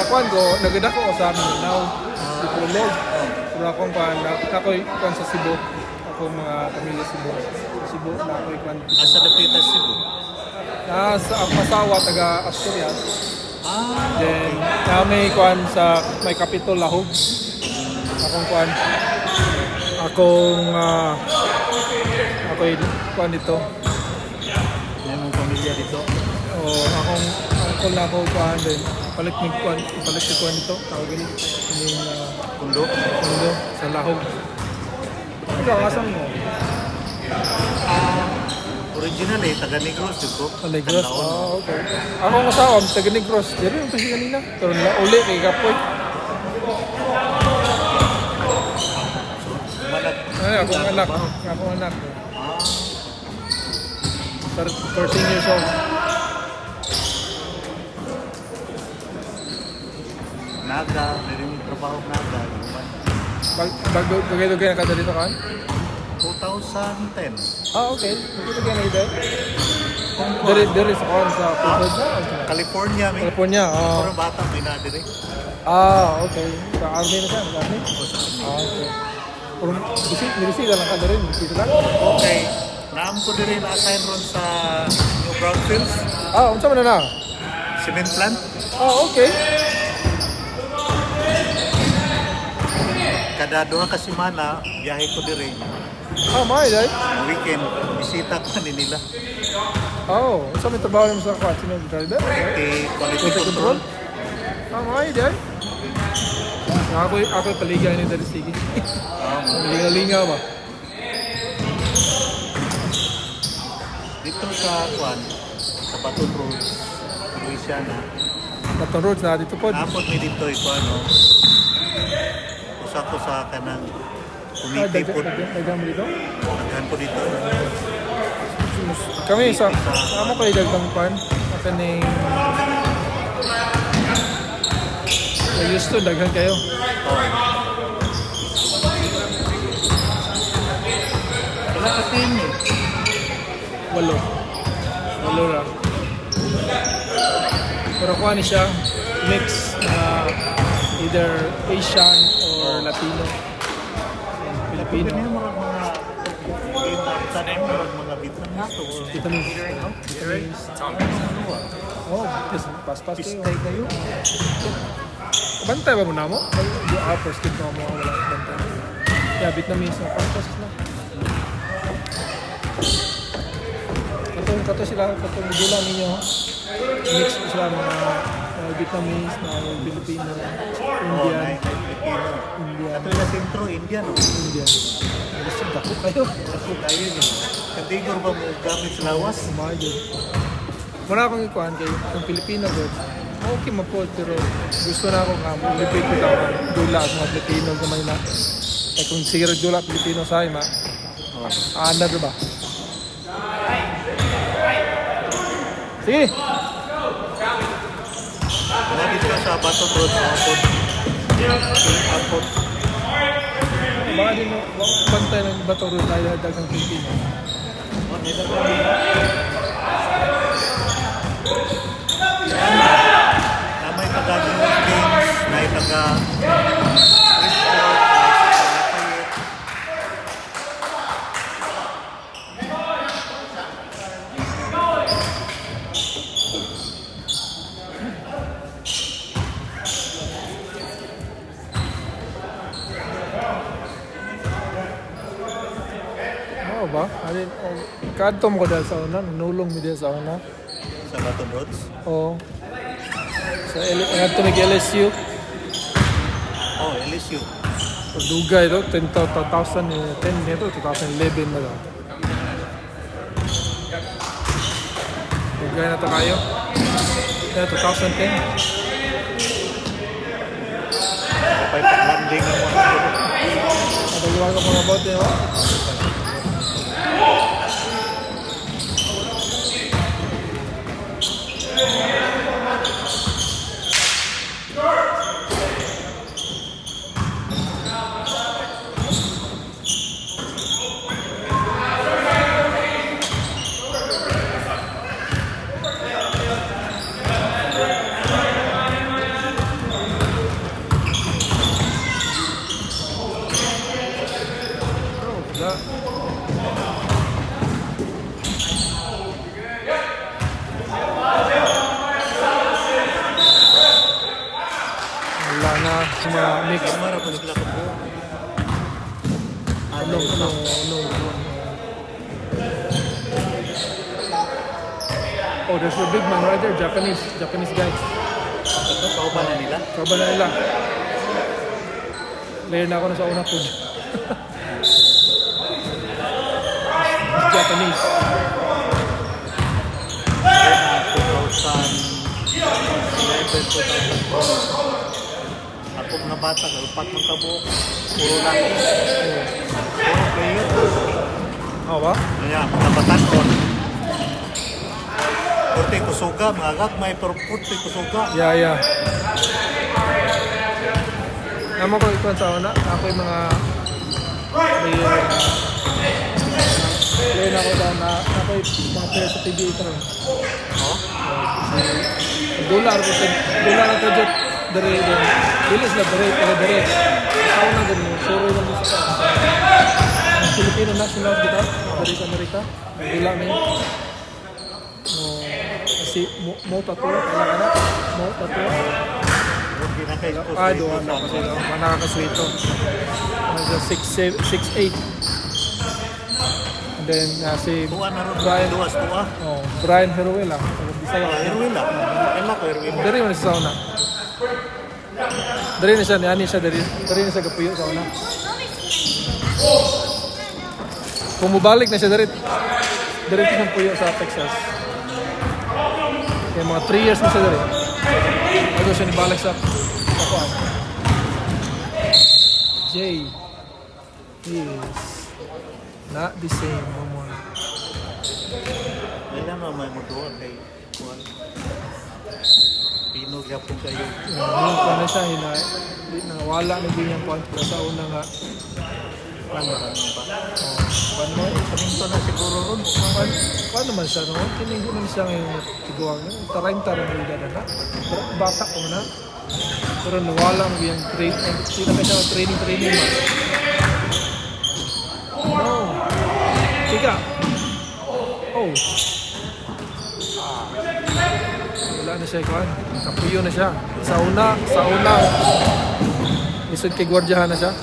Kuan ko, nagada ko sa amin now. Ipulog. Pero akong kuan, ako'y kuan sa Cebu. Ako mga pamilya Cebu. Cebu na ako'y kuan. Asa Dapitas Cebu? Sa Apasawa, taga Asturias. Then, Okay. may kuan sa may Capitol Lahog. Akong kuan. Ako'y kuan dito. May mong pamilya dito. O akong uncle na ako kuan din. Palit ni kuan dito. Tawag ni yung Kundo. mundo sa Lahog. Ikaw, asan mo? Original taga Negros dito. Negros? Okay. Ako ang asawa, taga Negros. Pero yung kasi kanina. Pero uli kay Kapoy. Malag. Akong anak. Akong anak. 13 years old. Naga, meron yung trabaho Naga. Bagay-dugay na kada dito kan? 2010. Okay. Bagay-dugay na ito. Diri sa kuan sa Pugod na. California, may. California. Pero bata, may na dire. Okay. Sa army na siya. Army? O sa amin. Okay. Pero nirisita lang kada rin. Dito lang. Okay. Naam ko dire na-assign ron sa New Brownfields. Unsa man na? Cement plant. Okay. Kada duha ka semana, biyahe ko dire. May day. Weekend, bisita ko ni nila. Unsa may trabaho mo sa kuan? Sino driver? Quality control. May day. Ako'y paligay ni Dari Sige. Linga-linga ba? Dito sa Kwan, sa Baton Road, Louisiana. Baton Roads na dito po. Napot mi dito ito ano. Usa ko sa kanang committee po. Dagang mo dito? Naghan po dito. Kami sama ko dagang pan. At ning used to dagang kayo. Wala ka team eh. Walo lang. Pero kuha ni siya mix na either Asian or Latino and Filipino. Ano yung mga tanim, mga Vietnamese to. Vietnamese. Pas-pas Pistay kayo. Bantay ba mo na mo? First kid mo wala bantay. Yeah, Vietnamese na pas-pas na. Kato sila, kato gulang ninyo. Mix sila mga Vietnamese, mga Filipino, Indian. Indian. Ito yung sentro, Indian. Indian. Gusto dako kayo. Ako kayo niyo. Katigor ba mo gamit sa lawas? Kumayo. Muna akong ikuhan kayo, kung Filipino good, okay mapod, pero gusto na akong lipid ko lang dula at mga Filipino gamay na. At kung siguro dula Filipino sa ima, aandar ba? Sige! Mga dito sa Baton Road, Apod. Apod. Baka din mo, bantay ng Baton Road tayo dagang Filipino. Na may taga New Games, may taga Freeport, may taga Oo ba? Kadto mo ko dahil sa una, nulong mo dahil sa una. sa Baton Roads. Oo. Sa LSU. Oh, LSU. Dugay ito, 2010 nito, 2011 na lang. Dugay na ito kayo. 2010. Kapay pag-landing ng mga ito. Nagawa ka mga bote, no? Sa mga mix. Kamara pa sila ko po. Ano. Oh, there's a big man right there, Japanese guy. Ito, pauban na nila. Kaba na nila. Player na ako na sa una po. Japanese. Ako na bata, kalpat ng kabuok. Puro laki. Puro player. Oo ba? Kaya, nabatan ko. Purti kusuga, mga gagmay, pero purti kusuga. Yeah. Naman ko ikuan sa una. Ako yung mga player na ako dahil na ako yung mga player sa PBA ito rin. Oh? Dolar ko dyan. Dari din. Bilis na dari. Sa una din mo. Suro lang mo sa ang Filipino national kita. Dari sa Amerika. Nagdula na yun. Si Mo Tato. Kailangan na. Mo Tato. Hindi na kayo ko. Doon na kasi nakakaswito. 6'8". And then si Tuwa na ron. Brian. Duwas tuwa. Brian Heruela. Bisaya. Erwin lang. Kailan ko Erwin. Dari man sa sauna. Dari na siya, ani siya dari na siya kapuyo sa una. Kung mabalik na siya dari siyang puyo sa Texas. Kaya mga 3 years na siya dari. Bago siya nibalik sa Kuan. Jay is not the same no more. Kailan mo may mutuwa kay Kuan. Pino gyapon kayo. Yung pa na siya, wala na din yung point sa una nga. Ano mo, Paminto na siguro ron. paano naman siya, no? Tinigil naman siya ngayon tiguang. Tarayin-tarayin mo yung na. Bata ko na. Pero nawala mo yung sila ka siya training mo. No. Tiga. Oh. Wala na siya, kuhan. Kapuyo na siya. Sa una. Lisod kay gwardiyahan na siya.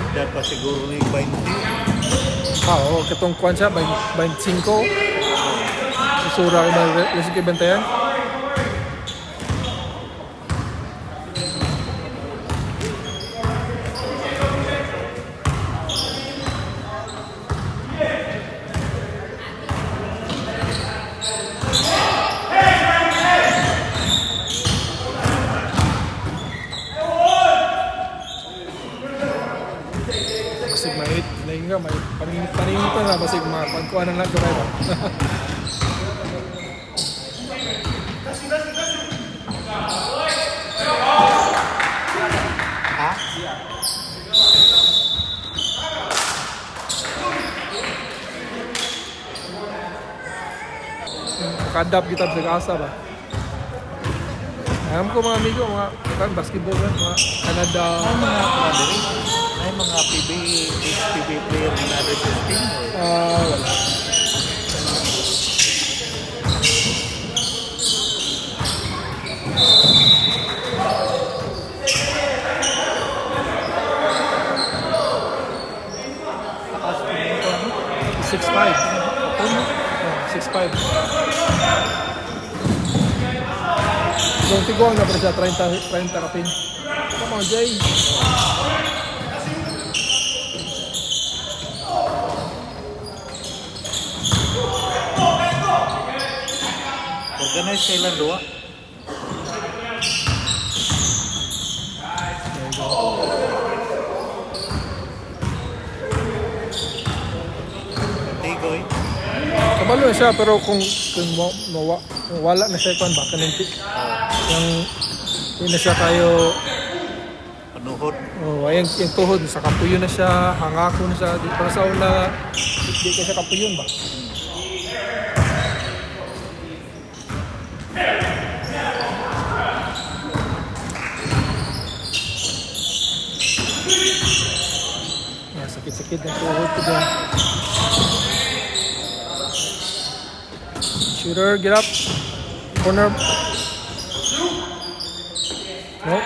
Diyan pa siguro ni 20. Oo. Katong kuhan siya, 25. Isura ko na lisod kay Bantayan. Basig mait, lain nga, may paningin pa na, basig pagkuhan na lang kamay ba? Ha? Kadap kita sa asa ba? Alam ko mga amigo, mga basketball ba? Mga Canada. Ay mga PB player na resisting. Wala. Takas po nito. 6'5". 6'5". Yung tiguang na pa siya, 30 kapin. Come on, Jay. Organize kailan doa? Tigoy. Kabalo na siya, pero kung wala na siya, kung baka nanti. Yung yun na siya kayo, Panuhod. yung tuhod, sa kapuyo na siya, hangako na siya. Para sa una, hindi ka siya kapuyon ba? Sakit-sakit ng tuhod ko dyan. Shooter, get up. Corner. Nope.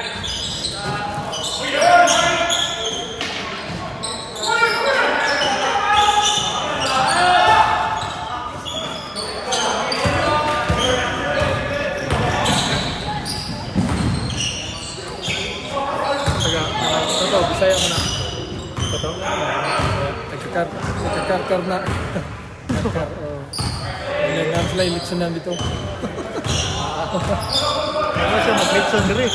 Ito, Bisaya mo na. Ito? Nagkakar na. Nagkakar, oh. Nagkakar sila eleksyonan dito. Ano siya mag-Litson diri?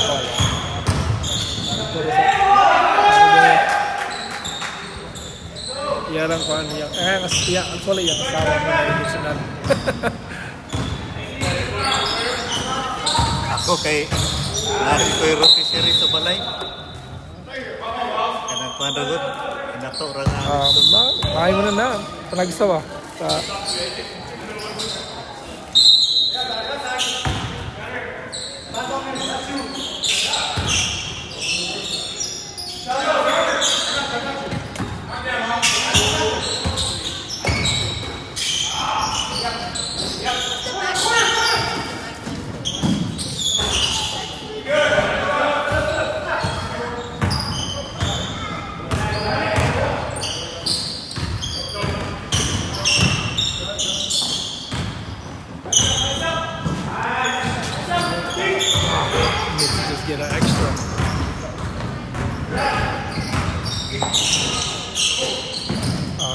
Puro sa... Yarang kuhan niya. Actually, yung asawa mo na eleksyonan. Ako kay Lari ko yung rotisserie sa balay. Kanang panagod. Inato ra nga. Mahay mo na. Panagisa ba? Sa... Just get an extra.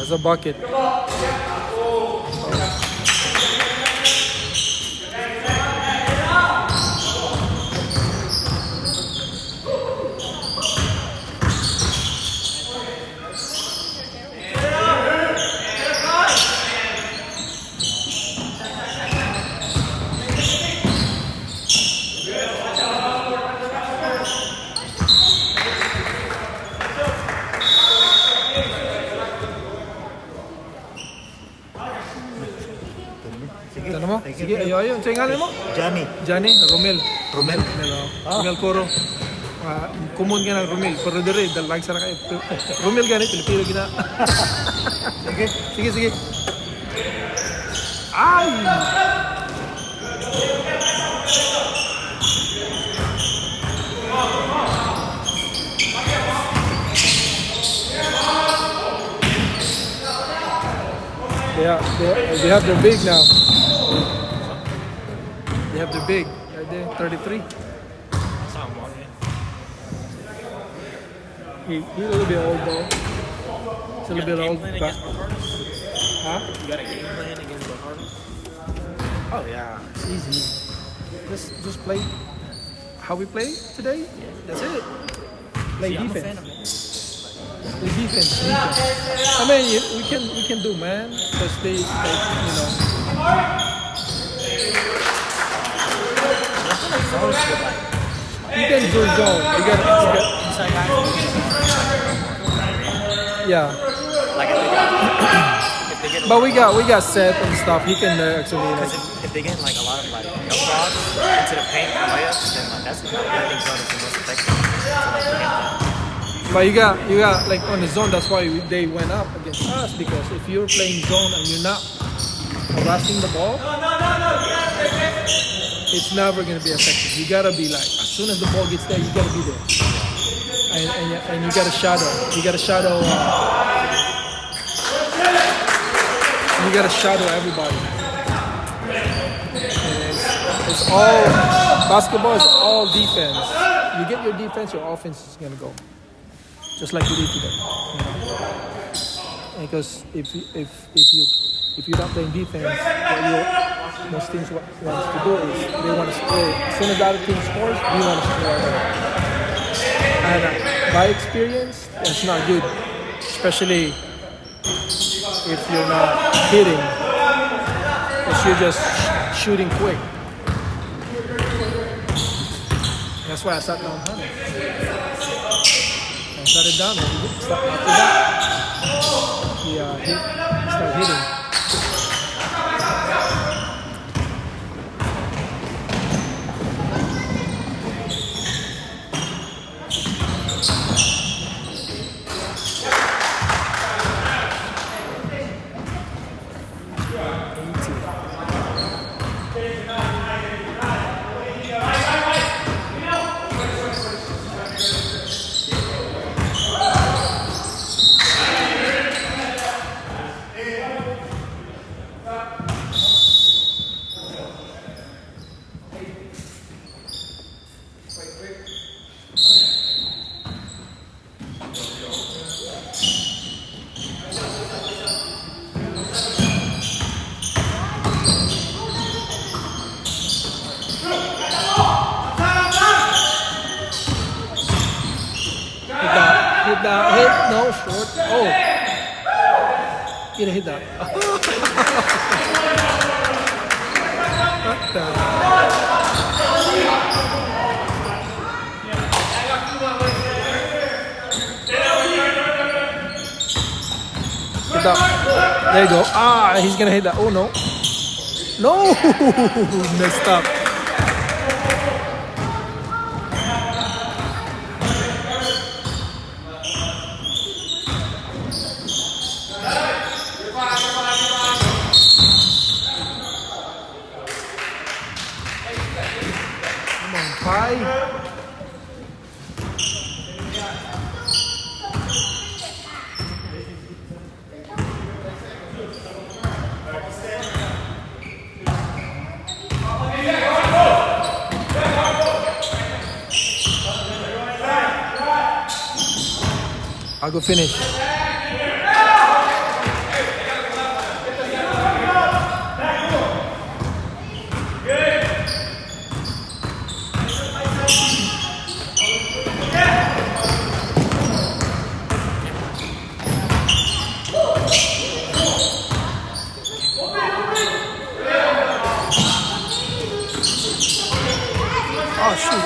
It's a bucket. Ano mo? Thank you. Sige, ayo. Sa ngalan mo? Johnny. Johnny, Romel. Romel. Romel Coro. Kumun ka ng Romel. Pero dire, dalag sa kayo. Romel gani, Pilipino gina. Sige. Sige. Ay! They have their big now. They have their big. Right there, 33. He's a little bit old though. He's a little bit old. Huh? You got a game plan against the Harvey? Oh yeah, it's easy. Just play how we play today. That's it. Play I'm a defense. fan of it. Play defense. I mean, we can do, man. Because they, you know. I feel like zones should like You can do zone. You got. inside guys. Yeah. Like if they get But we got set and stuff. He can actually. because if they get like a lot of like no frogs into the paint for layups, then like that's not I think zone is the most effective. So, like, to get that. But you got like on the zone. That's why they went up against us, because if you're playing zone and you're not rushing the ball, it's never gonna be effective. You gotta be like, as soon as the ball gets there, you gotta be there, and you gotta shadow. You gotta shadow. You gotta shadow everybody. And it's all basketball is all defense. You get your defense, your offense is gonna go. Just like we did today. You know? Because if you're not playing defense, what most teams want to do is they want to score. As soon as the other team scores, we want to score. And by experience, it's not good, especially if you're not hitting, if you're just shooting quick. That's why I sat down 100. I shut it down and start after that. Start hitting. hit, no, short. Oh. Gonna hit that. What the? Hit that. There you go. Ah, he's gonna hit that. Oh no. No! Messed up. Come on, Pi. I'll go finish. Oh shoot.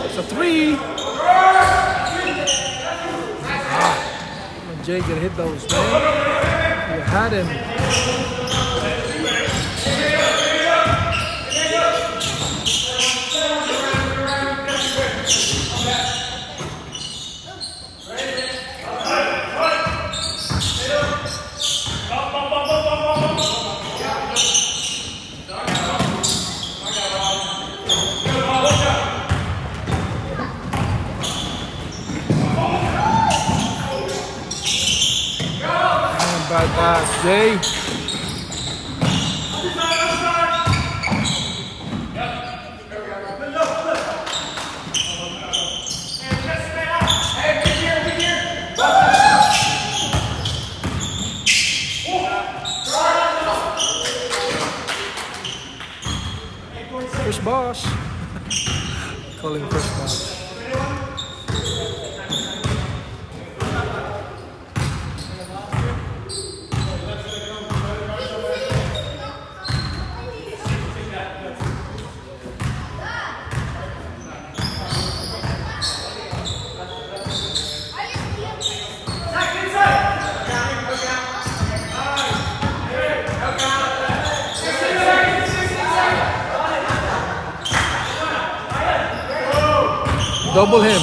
It's a three. Jay gonna hit those, man. You had him. Bad pass, Jay. First boss. Call him first boss. Double him.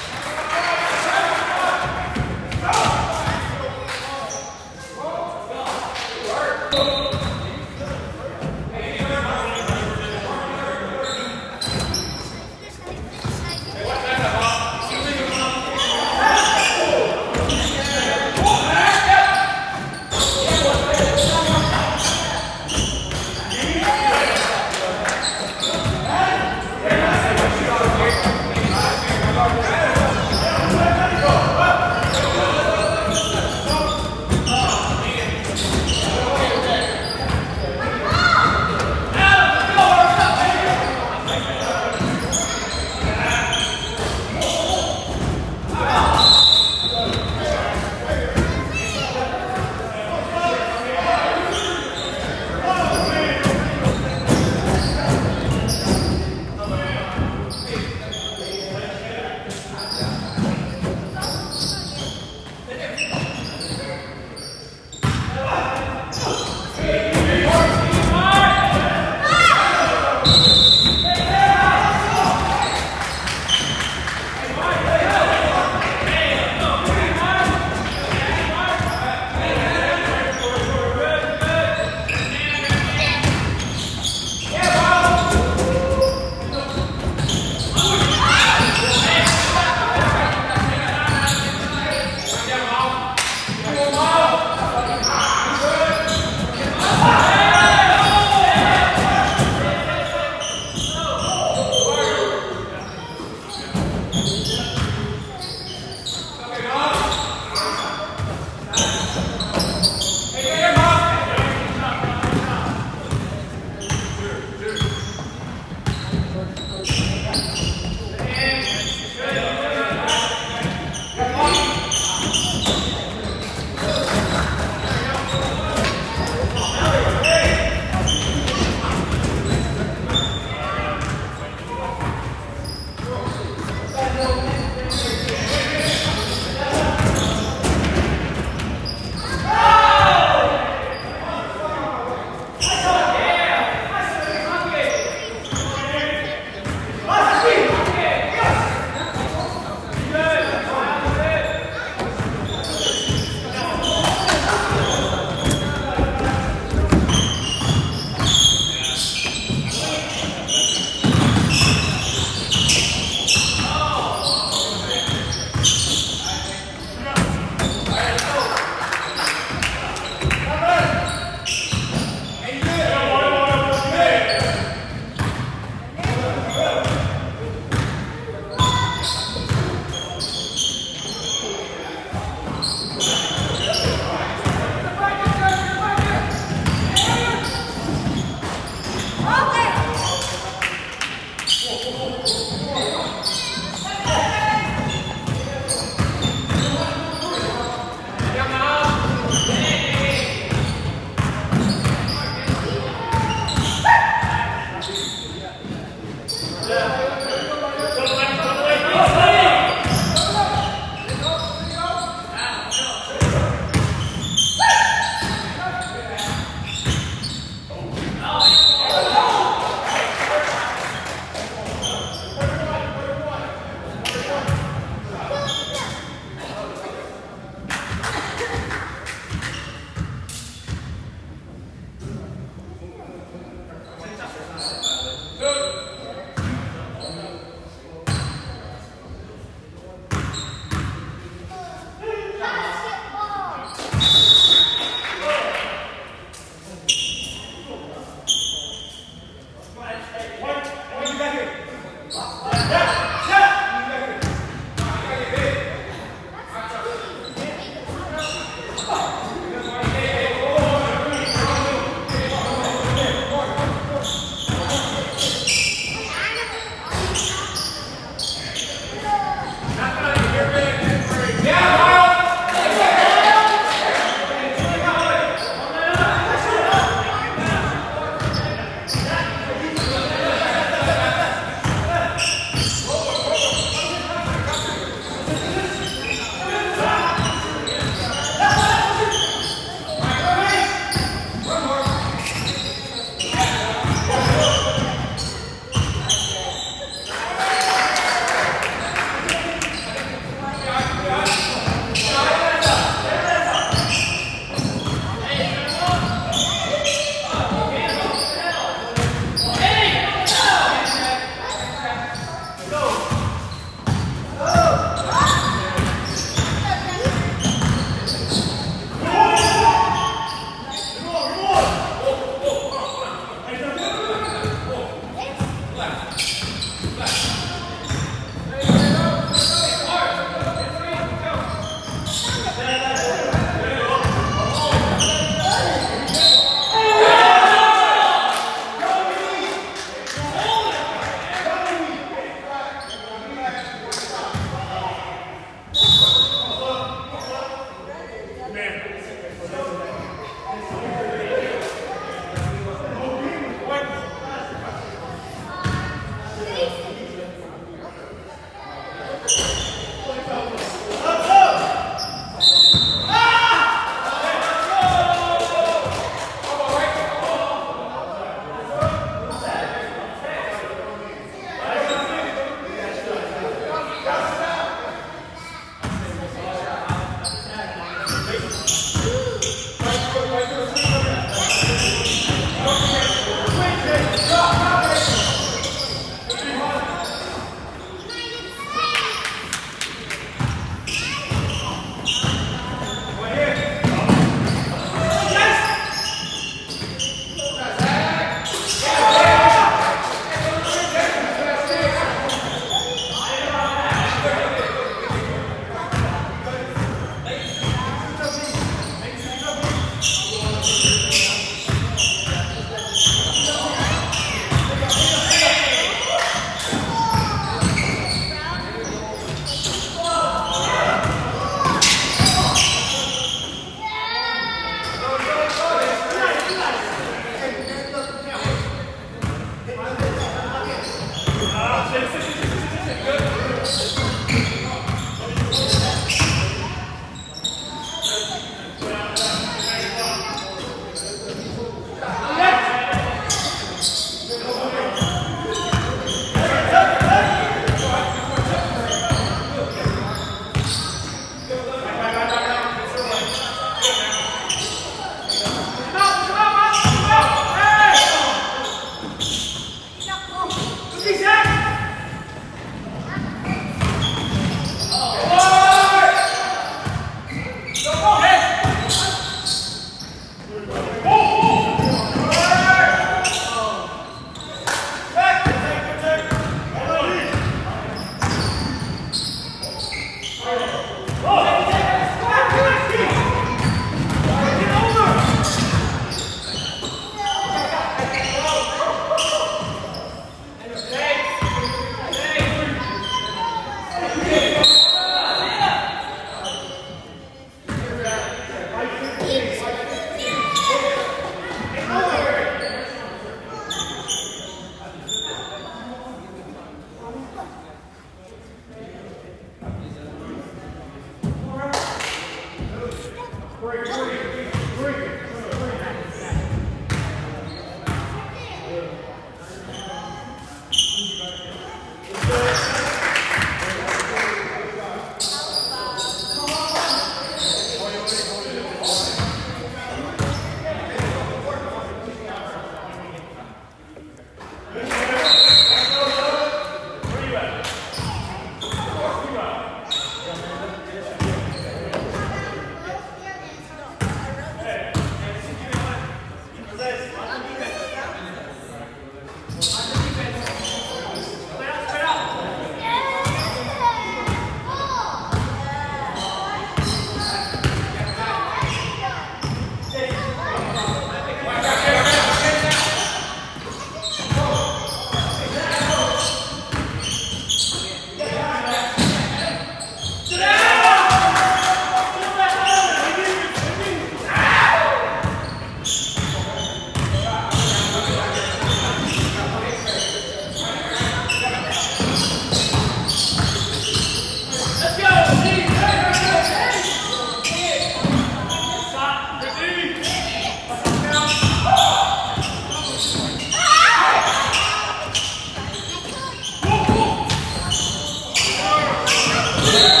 Like,